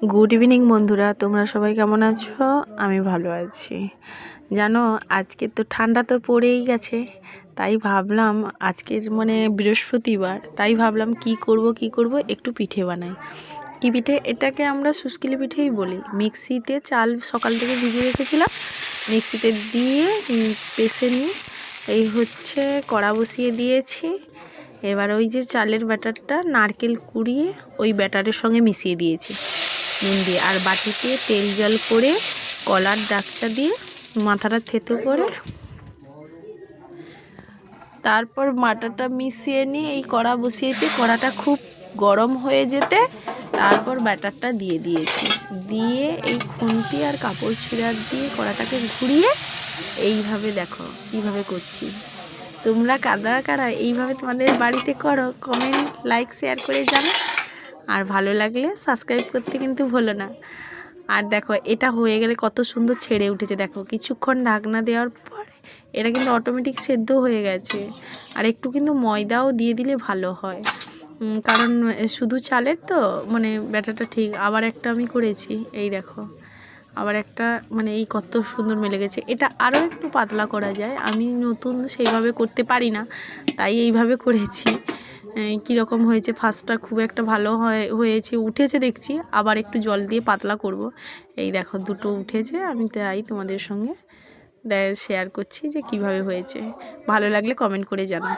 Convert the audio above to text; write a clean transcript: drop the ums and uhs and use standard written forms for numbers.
Good evening বন্ধুরা, তোমরা সবাই কেমন আছো? আমি ভালো আছি। জানো, আজকে তো ঠান্ডা তো পড়েই গেছে, তাই ভাবলাম আজকের বৃহস্পতিবার, তাই ভাবলাম কি করব একটু পিঠে বানাই। কি পিঠে? এটাকে আমরা শুষ্কিলি পিঠেই বলি। মিক্সিতে চাল সকাল থেকে ভিজিয়ে রেখেছিলাম, মিক্সিতে দিয়ে পেষে নিয়ে এই হচ্ছে কড়া বসিয়ে দিয়েছি। এবার ওই যে চালের ব্যাটারটা নারকেল কুড়িয়ে ওই ব্যাটারের সঙ্গে মিশিয়ে দিয়েছি নুন দিয়ে, আর বাটিতে তেল জল করে কলার ডাকচা দিয়ে মাথাটা থেতো করে তারপর মাটাটা মিশিয়ে নিয়ে এই কড়া বসিয়েছি। কড়াটা খুব গরম হয়ে যেতে তারপর ব্যাটারটা দিয়ে দিয়েছি, দিয়ে এই খুন্তি আর কাপড় ছিঁড়ার দিয়ে কড়াটাকে ঘুরিয়ে এইভাবে দেখো কীভাবে করছি। তোমরা কারা কারা এইভাবে তোমাদের বাড়িতে করো? কমেন্ট, লাইক, শেয়ার করে জানো। আর ভালো লাগলে সাবস্ক্রাইব করতে কিন্তু ভুলো না। আর দেখো, এটা হয়ে গেলে কত সুন্দর ছেড়ে উঠেছে। দেখো, কিছুক্ষণ ঢাকনা দেওয়ার পরে এটা কিন্তু অটোমেটিক সেদ্ধ হয়ে গেছে। আর একটু কিন্তু ময়দাও দিয়ে দিলে ভালো হয়, কারণ শুধু চালের তো ব্যাটারটা ঠিক। আবার একটা আমি করেছি, এই দেখো আবার একটা, এই কত সুন্দর মিলে গেছে। এটা আরও একটু পাতলা করা যায়, আমি নতুন সেইভাবে করতে পারি না, তাই এইভাবে করেছি। কীরকম হয়েছে, ফার্স্টটা খুব একটা ভালো হয়েছে, উঠেছে দেখছি। আবার একটু জল দিয়ে পাতলা করব। এই দেখো দুটো উঠেছে, আমি তাই তোমাদের সঙ্গে শেয়ার করছি যে কিভাবে হয়েছে। ভালো লাগলে কমেন্ট করে জানাও।